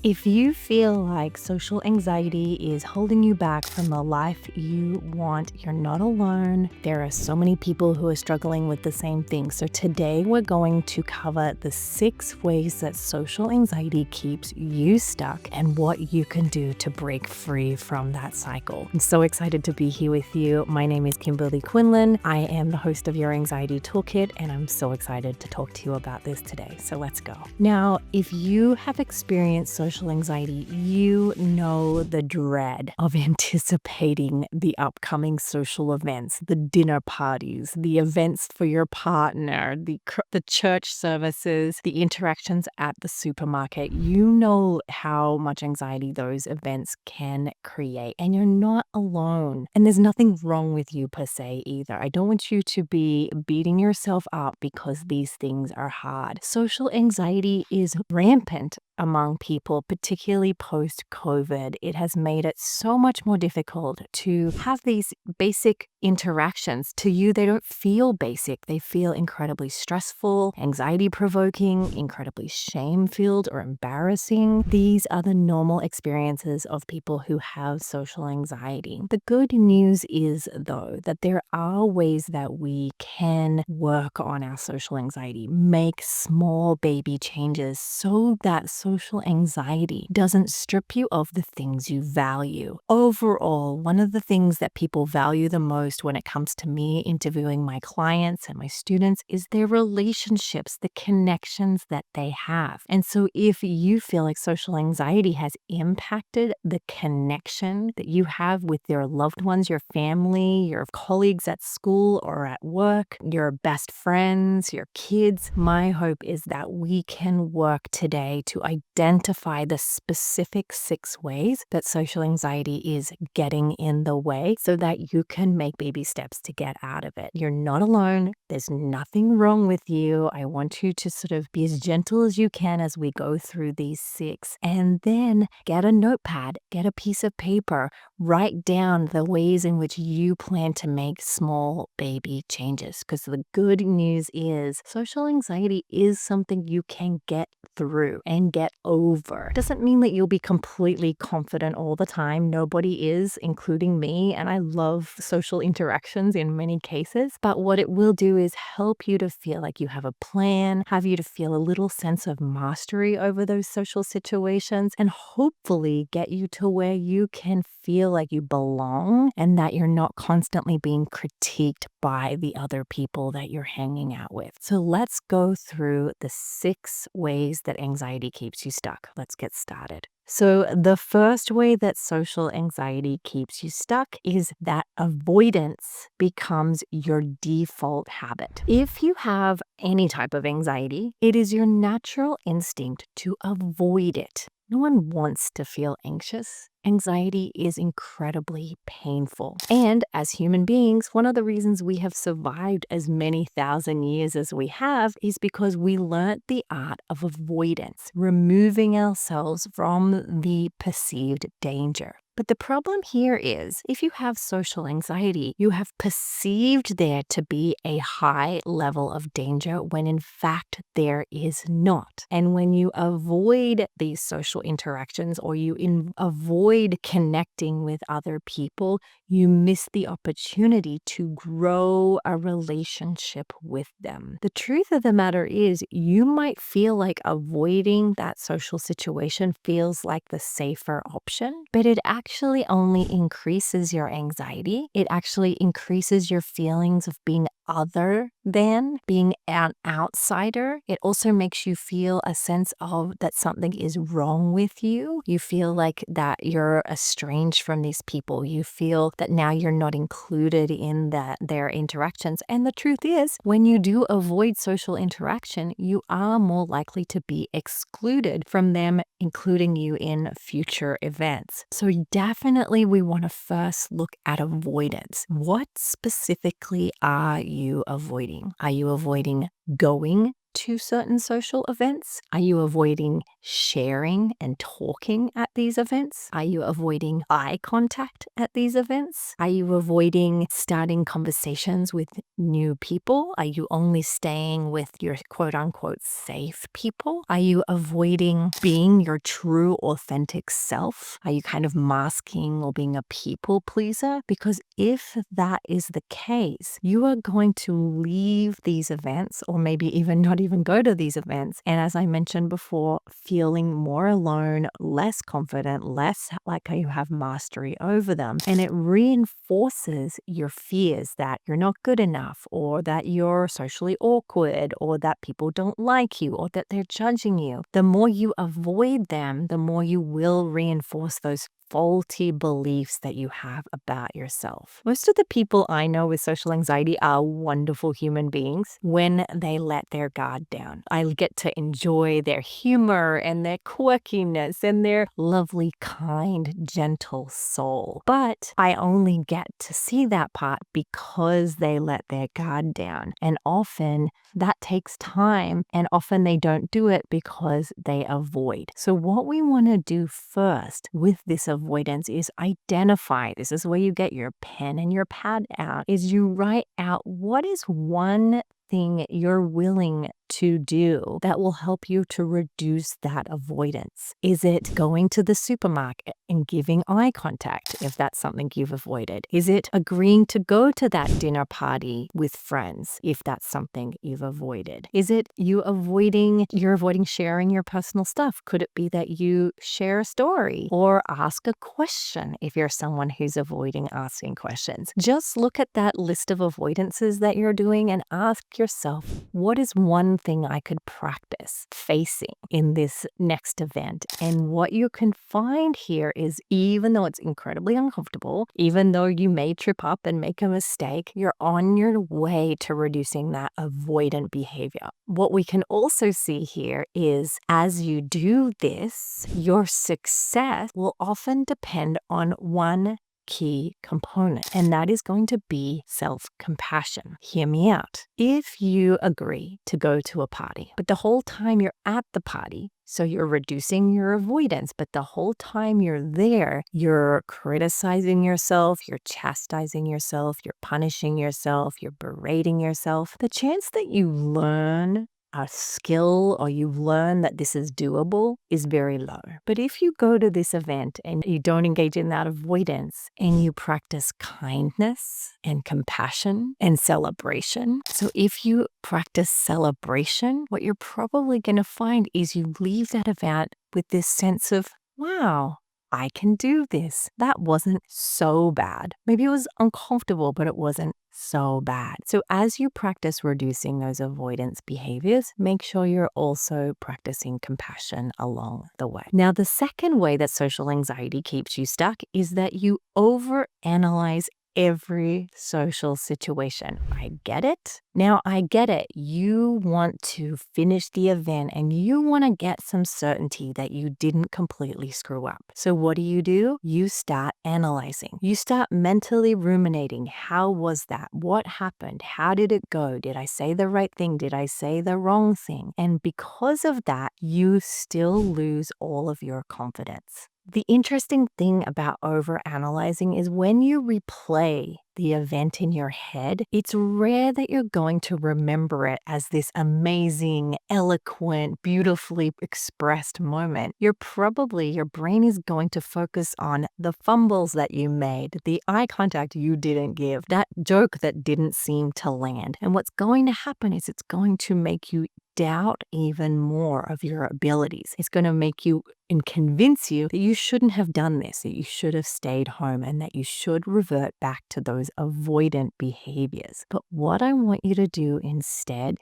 If you feel like social anxiety is holding you back from the life you want, you're not alone. There are so many people who are struggling with the same thing. So today we're going to cover the 6 ways that social anxiety keeps you stuck and what you can do to break free from that cycle. I'm so excited to be here with you. My name is Kimberly Quinlan. I am the host of Your Anxiety Toolkit, and I'm so excited to talk to you about this today. So let's go. Now, if you have experienced social anxiety, you know the dread of anticipating the upcoming social events, the dinner parties, the events for your partner, the church services, the interactions at the supermarket. You know how much anxiety those events can create, and you're not alone. And there's nothing wrong with you per se either. I don't want you to be beating yourself up because these things are hard. Social anxiety is rampant among people, particularly post-COVID. It has made it so much more difficult to have these basic interactions. To you, they don't feel basic. They feel incredibly stressful, anxiety-provoking, incredibly shame-filled or embarrassing. These are the normal experiences of people who have social anxiety. The good news is, though, that there are ways that we can work on our social anxiety, make small baby changes so that social anxiety doesn't strip you of the things you value. Overall, one of the things that people value the most when it comes to me interviewing my clients and my students is their relationships, the connections that they have. And so if you feel like social anxiety has impacted the connection that you have with your loved ones, your family, your colleagues at school or at work, your best friends, your kids, my hope is that we can work today to identify the specific 6 ways that social anxiety is getting in the way so that you can make baby steps to get out of it. You're not alone. There's nothing wrong with you. I want you to sort of be as gentle as you can as we go through these 6, and then get a notepad, get a piece of paper, write down the ways in which you plan to make small baby changes. Because the good news is social anxiety is something you can get through and get over. Doesn't mean that you'll be completely confident all the time. Nobody is, including me, and I love social interactions in many cases. But what it will do is help you to feel like you have a plan, have you to feel a little sense of mastery over those social situations, and hopefully get you to where you can feel like you belong and that you're not constantly being critiqued by the other people that you're hanging out with. So let's go through the 6 ways that anxiety keeps you stuck. Let's get started. So the first way that social anxiety keeps you stuck is that avoidance becomes your default habit. If you have any type of anxiety, it is your natural instinct to avoid it. No one wants to feel anxious. Anxiety is incredibly painful. And as human beings, one of the reasons we have survived as many thousand years as we have is because we learnt the art of avoidance, removing ourselves from the perceived danger. But the problem here is, if you have social anxiety, you have perceived there to be a high level of danger when in fact there is not. And when you avoid these social interactions or you avoid connecting with other people, you miss the opportunity to grow a relationship with them. The truth of the matter is, you might feel like avoiding that social situation feels like the safer option, but it actually only increases your anxiety. It actually increases your feelings of being other than, being an outsider. It also makes you feel a sense of that something is wrong with you. You feel like that you're estranged from these people. You feel that now you're not included in their interactions. And the truth is, when you do avoid social interaction, you are more likely to be excluded from them, including you in future events. So definitely we want to first look at avoidance. What specifically are you avoiding? Are you avoiding going to certain social events? Are you avoiding sharing and talking at these events? Are you avoiding eye contact at these events? Are you avoiding starting conversations with new people? Are you only staying with your quote unquote safe people? Are you avoiding being your true authentic self? Are you kind of masking or being a people pleaser? Because if that is the case, you are going to leave these events or maybe even not even go to these events. And as I mentioned before, feeling more alone, less confident, less like you have mastery over them. And it reinforces your fears that you're not good enough, or that you're socially awkward, or that people don't like you, or that they're judging you. The more you avoid them, the more you will reinforce those faulty beliefs that you have about yourself. Most of the people I know with social anxiety are wonderful human beings when they let their guard down. I get to enjoy their humor and their quirkiness and their lovely, kind, gentle soul. But I only get to see that part because they let their guard down. And often that takes time, and often they don't do it because they avoid. So what we want to do first with this avoidance is identify. This is where you get your pen and your pad out, is you write out what is one thing you're willing to do that will help you to reduce that avoidance. Is it going to the supermarket and giving eye contact if that's something you've avoided? Is it agreeing to go to that dinner party with friends if that's something you've avoided? Is it you're avoiding sharing your personal stuff? Could it be that you share a story or ask a question if you're someone who's avoiding asking questions? Just look at that list of avoidances that you're doing and ask yourself, what is one thing I could practice facing in this next event? And what you can find here is, even though it's incredibly uncomfortable, even though you may trip up and make a mistake, you're on your way to reducing that avoidant behavior. What we can also see here is, as you do this, your success will often depend on one key component, and that is going to be self-compassion. Hear me out. If you agree to go to a party, but the whole time you're at the party, so you're reducing your avoidance, but the whole time you're there, you're criticizing yourself, you're chastising yourself, you're punishing yourself, you're berating yourself, the chance that you learn a skill or you learn that this is doable is very low. But if you go to this event and you don't engage in that avoidance and you practice kindness and compassion and celebration. So if you practice celebration, what you're probably going to find is you leave that event with this sense of, wow, I can do this. That wasn't so bad. Maybe it was uncomfortable, but it wasn't so bad. So as you practice reducing those avoidance behaviors, make sure you're also practicing compassion along the way. Now, the second way that social anxiety keeps you stuck is that you overanalyze every social situation. I get it. Now, I get it. You want to finish the event and you want to get some certainty that you didn't completely screw up. So what do? You start analyzing. You start mentally ruminating. How was that? What happened? How did it go? Did I say the right thing? Did I say the wrong thing? And because of that, you still lose all of your confidence. The interesting thing about overanalyzing is when you replay the event in your head, it's rare that you're going to remember it as this amazing, eloquent, beautifully expressed moment. Your brain is going to focus on the fumbles that you made, the eye contact you didn't give, that joke that didn't seem to land. And what's going to happen is it's going to make you doubt even more of your abilities. It's going to make you and convince you that you shouldn't have done this, that you should have stayed home, and that you should revert back to those avoidant behaviors. But what I want you to do instead,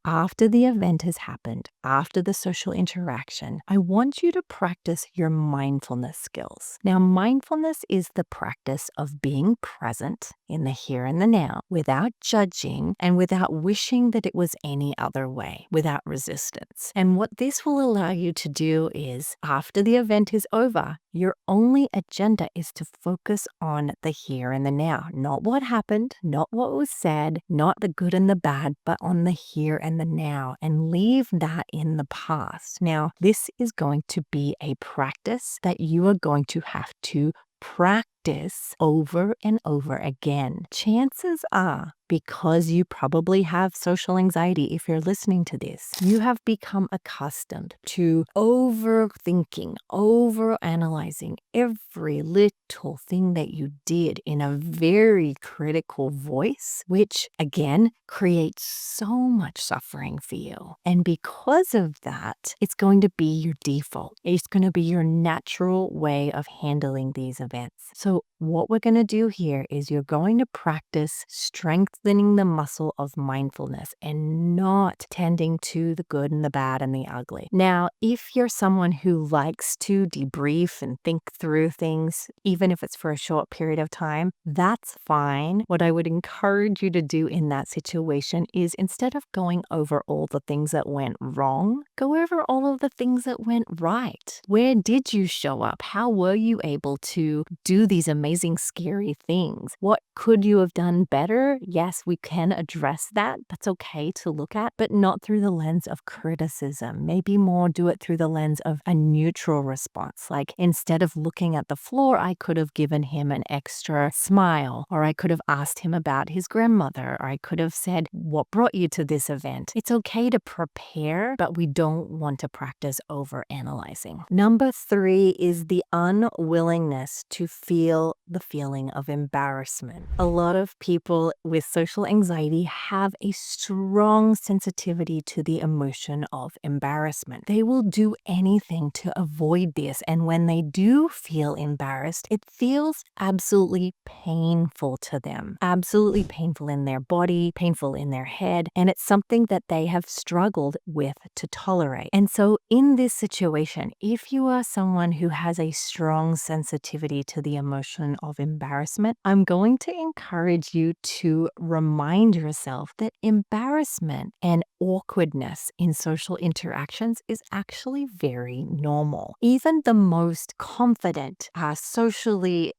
after the event has happened, after the social interaction, I want you to practice your mindfulness skills. Now, mindfulness is the practice of being present in the here and the now, without judging and without wishing that it was any other way, without resistance. And what this will allow you to do is, after the event is over, your only agenda is to focus on the here and the now. Not what happened, not what was said, not the good and the bad, but on the here and the now, and leave that in the past. Now, this is going to be a practice that you are going to have to practice over and over again. Chances are, because you probably have social anxiety if you're listening to this, you have become accustomed to overthinking, overanalyzing every little thing that you did in a very critical voice, which again creates so much suffering for you. And because of that, it's going to be your default. It's going to be your natural way of handling these events. So what we're going to do here is you're going to practice strengthening the muscle of mindfulness and not tending to the good and the bad and the ugly. Now, if you're someone who likes to debrief and think through things, even if it's for a short period of time, that's fine. What I would encourage you to do in that situation is, instead of going over all the things that went wrong, go over all of the things that went right. Where did you show up? How were you able to do these amazing, scary things? What could you have done better? Yes, we can address that. That's okay to look at, but not through the lens of criticism. Maybe more do it through the lens of a neutral response. Like, instead of looking at the floor, I could have given him an extra smile, or I could have asked him about his grandmother, or I could have said, what brought you to this event? It's okay to prepare, but we don't want to practice over analyzing. Number 3 is the unwillingness to feel the feeling of embarrassment. A lot of people with social anxiety have a strong sensitivity to the emotion of embarrassment. They will do anything to avoid this, and when they do feel embarrassed, it feels absolutely painful to them. Absolutely painful in their body, painful in their head, and it's something that they have struggled with to tolerate. And so in this situation, if you are someone who has a strong sensitivity to the emotion of embarrassment, I'm going to encourage you to remind yourself that embarrassment and awkwardness in social interactions is actually very normal. Even the most confident, socially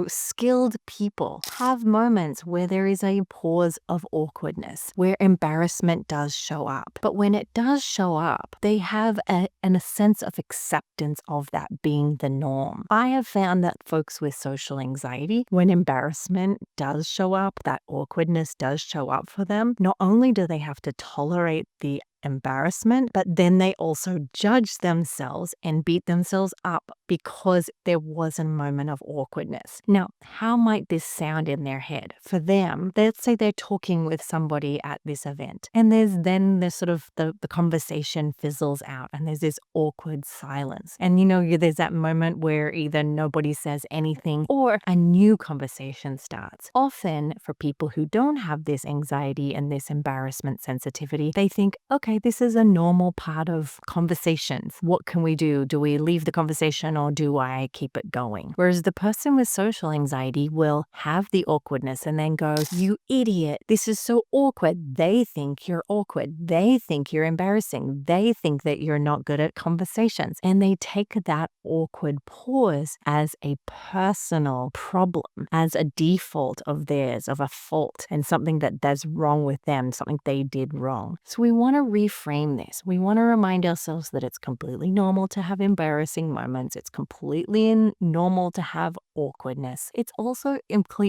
skilled people have moments where there is a pause of awkwardness, where embarrassment does show up. But when it does show up, they have a sense of acceptance of that being the norm. I have found that folks with social anxiety, when embarrassment does show up, that awkwardness does show up for them, not only do they have to tolerate the embarrassment, but then they also judge themselves and beat themselves up because there was a moment of awkwardness. Now, how might this sound in their head? For them, let's say they're talking with somebody at this event, and there's sort of the conversation fizzles out, and there's this awkward silence. And there's that moment where either nobody says anything or a new conversation starts. Often, for people who don't have this anxiety and this embarrassment sensitivity, they think, okay, this is a normal part of conversations. What can we do? Do we leave the conversation, or do I keep it going? Whereas the person with social anxiety will have the awkwardness and then go, you idiot, this is so awkward. They think you're awkward. They think you're embarrassing. They think that you're not good at conversations. And they take that awkward pause as a personal problem, as a default of theirs, of a fault, and something that's wrong with them, something they did wrong. So we want to reframe this. We want to remind ourselves that it's completely normal to have embarrassing moments. It's completely normal to have awkwardness. It's also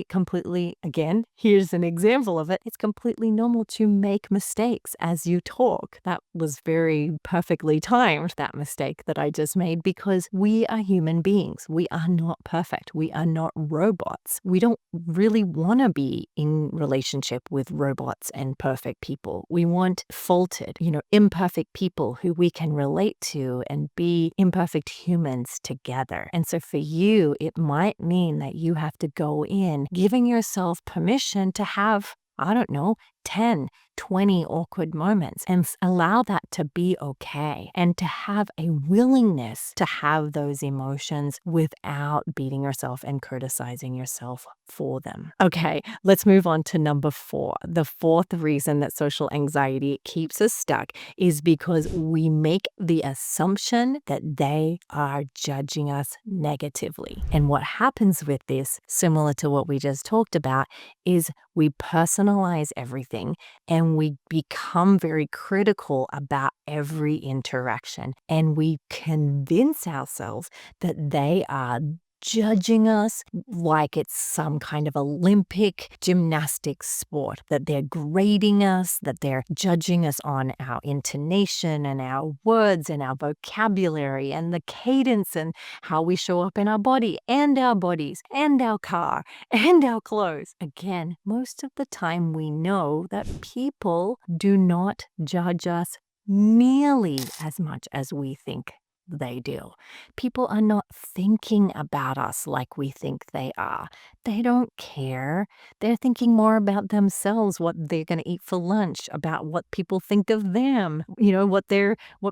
completely, again, here's an example of it. It's completely normal to make mistakes as you talk. That was very perfectly timed, that mistake that I just made, because we are human beings. We are not perfect. We are not robots. We don't really want to be in relationship with robots and perfect people. We want faulted, imperfect people who we can relate to and be imperfect humans together. And so for you, it might mean that you have to go in giving yourself permission to have, I don't know, 10, 20 awkward moments and allow that to be okay and to have a willingness to have those emotions without beating yourself and criticizing yourself for them. Okay, let's move on to number 4. The fourth reason that social anxiety keeps us stuck is because we make the assumption that they are judging us negatively. And what happens with this, similar to what we just talked about, is we personalize everything and we become very critical about every interaction. And we convince ourselves that they are judging us like it's some kind of Olympic gymnastics sport, that they're grading us, that they're judging us on our intonation and our words and our vocabulary and the cadence and how we show up in our body and our bodies and our car and our clothes. Again, most of the time we know that people do not judge us nearly as much as we think they do. People are not thinking about us like we think they are. They don't care. They're thinking more about themselves, what they're going to eat for lunch, about what people think of them, what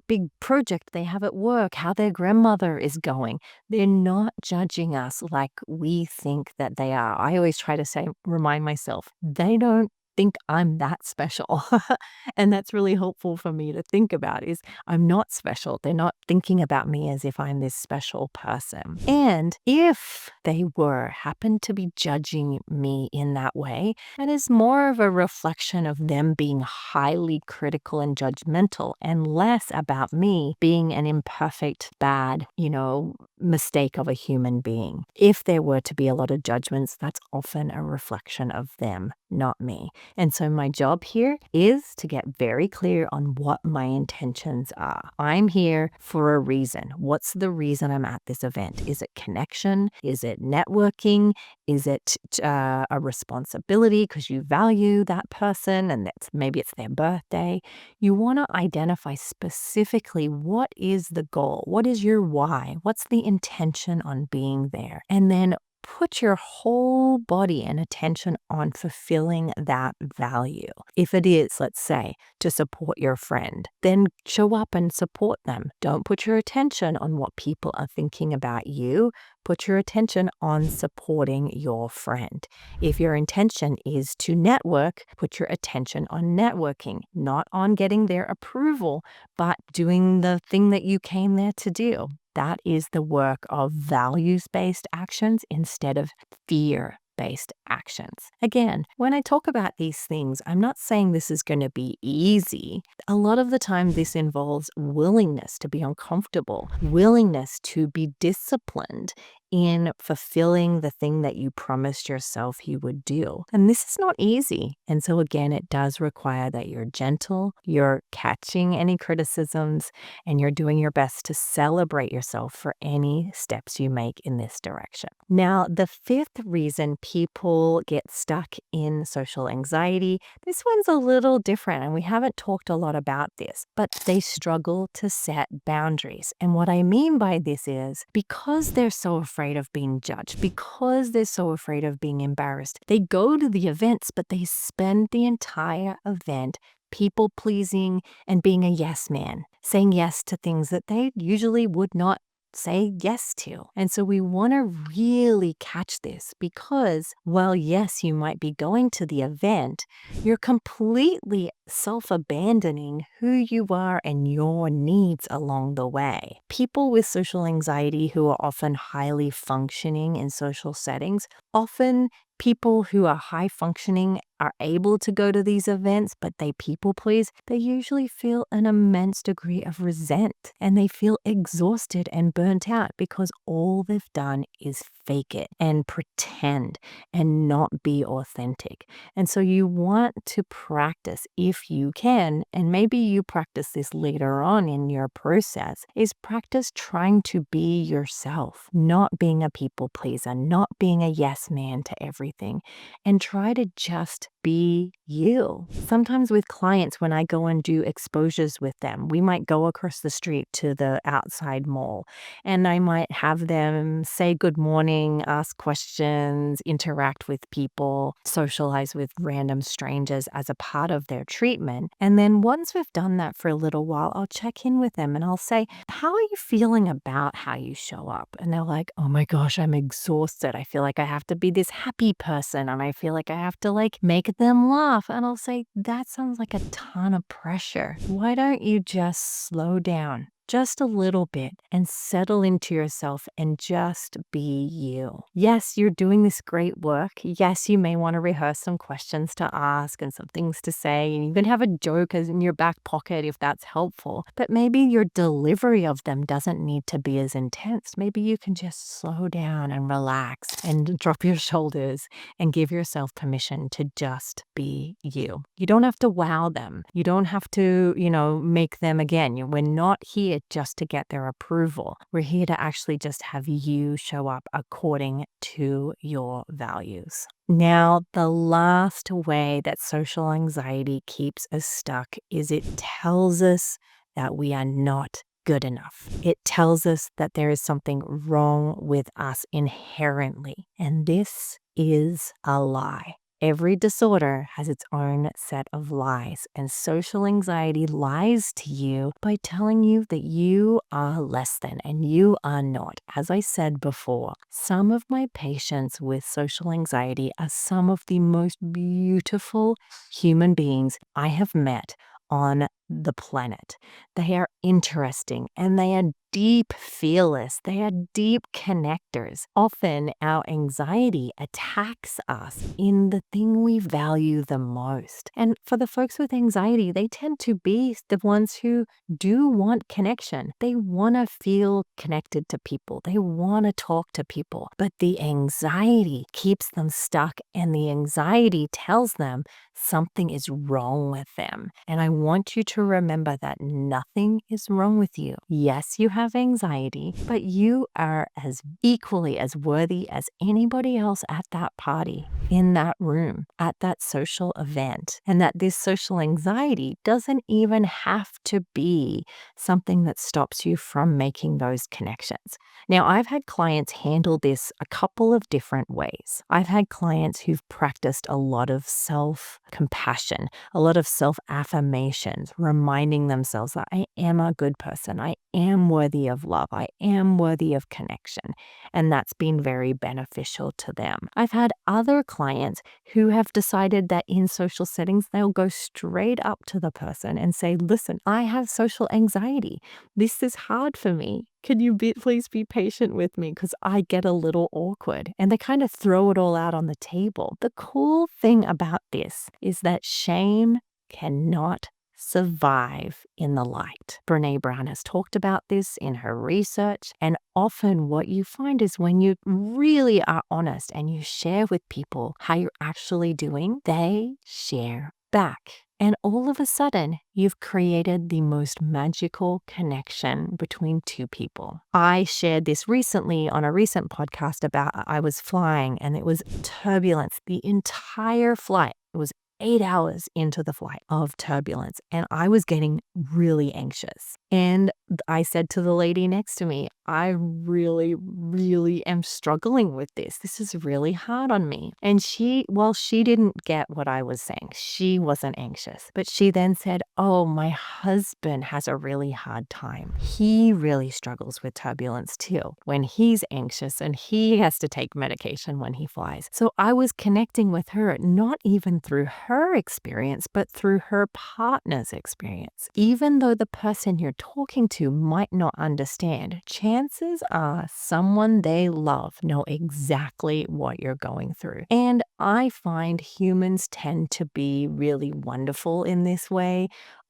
big project they have at work, how their grandmother is going. They're not judging us like we think that they are. I always try to remind myself, they don't think I'm that special. And that's really helpful for me to think about is I'm not special. They're not thinking about me as if I'm this special person. And if they happen to be judging me in that way, that is more of a reflection of them being highly critical and judgmental and less about me being an imperfect, bad, mistake of a human being. If there were to be a lot of judgments, that's often a reflection of them, not me. And so my job here is to get very clear on what my intentions are. I'm here for a reason. What's the reason I'm at this event? Is it connection? Is it networking? Is it a responsibility because you value that person and maybe it's their birthday? You want to identify specifically what is the goal? What is your why? What's the intention on being there? And then put your whole body and attention on fulfilling that value. If it is, let's say, to support your friend, then show up and support them. Don't put your attention on what people are thinking about you. Put your attention on supporting your friend. If your intention is to network, put your attention on networking, not on getting their approval, but doing the thing that you came there to do. That is the work of values-based actions instead of fear-based actions. Again, when I talk about these things, I'm not saying this is going to be easy. A lot of the time, this involves willingness to be uncomfortable, willingness to be disciplined in fulfilling the thing that you promised yourself you would do. And this is not easy. And so again, it does require that you're gentle, you're catching any criticisms, and you're doing your best to celebrate yourself for any steps you make in this direction. Now, the fifth reason people get stuck in social anxiety, this one's a little different, and we haven't talked a lot about this, but they struggle to set boundaries. And what I mean by this is because they're so afraid of being judged, because they're so afraid of being embarrassed, they go to the events, but they spend the entire event people pleasing and being a yes man, saying yes to things that they usually would not say yes to. And so we want to really catch this because, well, yes, you might be going to the event, you're completely self-abandoning who you are and your needs along the way. People with social anxiety who are often highly functioning in social settings, often people who are high functioning are able to go to these events, but they people please, they usually feel an immense degree of resent and they feel exhausted and burnt out because all they've done is fake it and pretend and not be authentic. And so you want to practice if you can, and maybe you practice this later on in your process, is practice trying to be yourself, not being a people pleaser, not being a yes man to everything, and try to just be you. Sometimes with clients, when I go and do exposures with them, we might go across the street to the outside mall and I might have them say good morning, ask questions, interact with people, socialize with random strangers as a part of their treatment. And then once we've done that for a little while, I'll check in with them and I'll say, how are you feeling about how you show up? And they're like, oh my gosh, I'm exhausted. I feel like I have to be this happy person and I feel like I have to make them laugh. And I'll say, that sounds like a ton of pressure. Why don't you just slow down? Just a little bit and settle into yourself and just be you. Yes, you're doing this great work. Yes, you may want to rehearse some questions to ask and some things to say, and even have a joke as in your back pocket if that's helpful. But maybe your delivery of them doesn't need to be as intense. Maybe you can just slow down and relax and drop your shoulders and give yourself permission to just be you. You don't have to wow them. You don't have to, make them again. We're not here just to get their approval. We're here to actually just have you show up according to your values. Now, the last way that social anxiety keeps us stuck is it tells us that we are not good enough. It tells us that there is something wrong with us inherently, and this is a lie. Every disorder has its own set of lies, and social anxiety lies to you by telling you that you are less than and you are not. As I said before, some of my patients with social anxiety are some of the most beautiful human beings I have met on the planet. They are interesting and they are deep feelers. They are deep connectors. Often our anxiety attacks us in the thing we value the most. And for the folks with anxiety, they tend to be the ones who do want connection. They want to feel connected to people. They want to talk to people. But the anxiety keeps them stuck, and the anxiety tells them something is wrong with them. And I want you to remember that nothing is wrong with you. Yes, you have anxiety, but you are as equally as worthy as anybody else at that party, in that room, at that social event. And that this social anxiety doesn't even have to be something that stops you from making those connections. Now, I've had clients handle this a couple of different ways. I've had clients who've practiced a lot of self-compassion, a lot of self-affirmations, reminding themselves that I am a good person, I am worthy of love, I am worthy of connection, and that's been very beneficial to them. I've had other clients who have decided that in social settings, they'll go straight up to the person and say, listen, I have social anxiety. This is hard for me. Could you please be patient with me because I get a little awkward? And they kind of throw it all out on the table. The cool thing about this is that shame cannot survive in the light. Brené Brown has talked about this in her research, and often what you find is when you really are honest and you share with people how you're actually doing, they share back. And all of a sudden, you've created the most magical connection between two people. I shared this recently on a recent podcast about I was flying and it was turbulence the entire flight. It was 8 hours into the flight of turbulence, and I was getting really anxious. And I said to the lady next to me, I really, really am struggling with this. This is really hard on me. And she didn't get what I was saying. She wasn't anxious. But she then said, oh, my husband has a really hard time. He really struggles with turbulence too when he's anxious and he has to take medication when he flies. So I was connecting with her, not even through her experience, but through her partner's experience. Even though the person you're talking to might not understand, chances are someone they love know exactly what you're going through. And I find humans tend to be really wonderful in this way.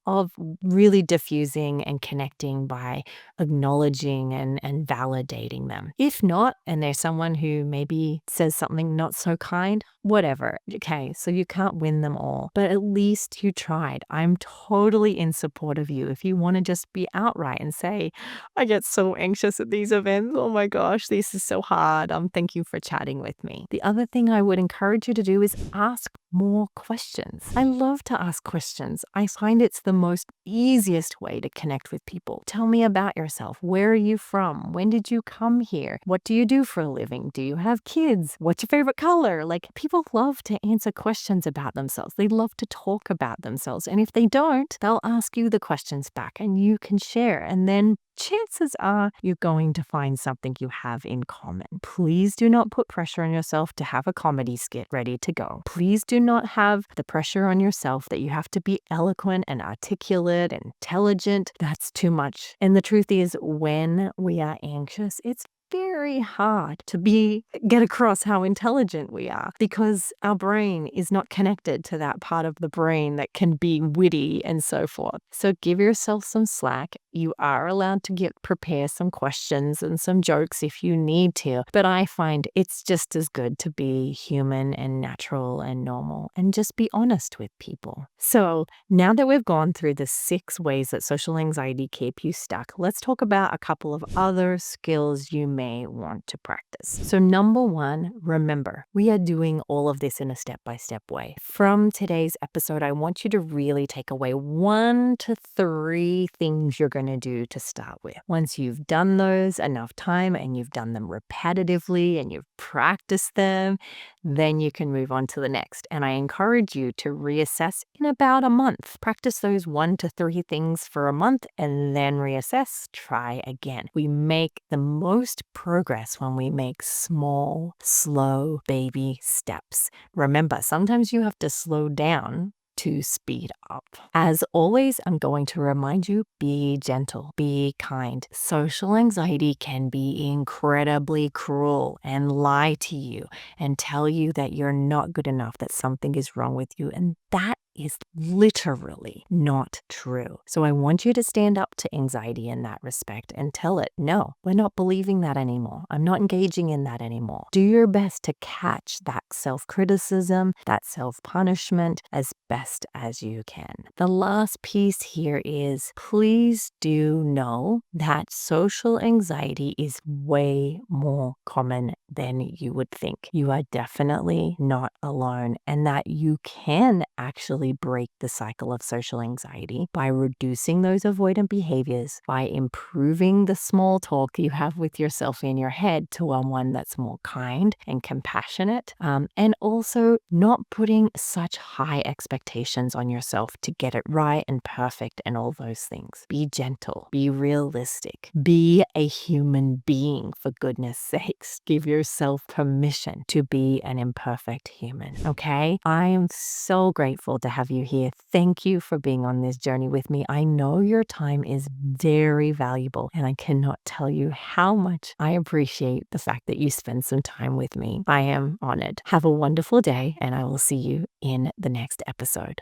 of really diffusing and connecting by acknowledging and validating them. If not, and there's someone who maybe says something not so kind, whatever. Okay, so you can't win them all, but at least you tried. I'm totally in support of you. If you want to just be outright and say, I get so anxious at these events. Oh my gosh, this is so hard. Thank you for chatting with me. The other thing I would encourage you to do is ask more questions. I love to ask questions. I find it's the most easiest way to connect with people. Tell me about yourself. Where are you from? When did you come here? What do you do for a living? Do you have kids? What's your favorite color? Like, people love to answer questions about themselves. They love to talk about themselves. And if they don't, they'll ask you the questions back and you can share. And then chances are you're going to find something you have in common. Please do not put pressure on yourself to have a comedy skit ready to go. Please do not have the pressure on yourself that you have to be eloquent and articulate and intelligent. That's too much. And the truth is, when we are anxious, it's very hard to get across how intelligent we are because our brain is not connected to that part of the brain that can be witty and so forth. So give yourself some slack. You are allowed to prepare some questions and some jokes if you need to, but I find it's just as good to be human and natural and normal and just be honest with people. So now that we've gone through the 6 ways that social anxiety keep you stuck, let's talk about a couple of other skills you may want to practice. So number 1, remember, we are doing all of this in a step-by-step way. From today's episode, I want you to really take away 1 to 3 things you're going to do to start with. Once you've done those enough time and you've done them repetitively and you've practiced them, then you can move on to the next. And I encourage you to reassess in about a month. Practice those 1 to 3 things for a month and then reassess, try again. We make the most progress when we make small, slow baby steps. Remember, sometimes you have to slow down to speed up. As always, I'm going to remind you, be gentle, be kind. Social anxiety can be incredibly cruel and lie to you and tell you that you're not good enough, that something is wrong with you. And that is literally not true. So I want you to stand up to anxiety in that respect and tell it, no, we're not believing that anymore. I'm not engaging in that anymore. Do your best to catch that self-criticism, that self-punishment as best as you can. The last piece here is, please do know that social anxiety is way more common than you would think. You are definitely not alone, and that you can actually break the cycle of social anxiety by reducing those avoidant behaviors, by improving the small talk you have with yourself in your head to one that's more kind and compassionate, and also not putting such high expectations on yourself to get it right and perfect and all those things. Be gentle, be realistic, be a human being, for goodness sakes. Give yourself permission to be an imperfect human, okay? I am so grateful to have you here. Thank you for being on this journey with me. I know your time is very valuable, and I cannot tell you how much I appreciate the fact that you spend some time with me. I am honored. Have a wonderful day, and I will see you in the next episode.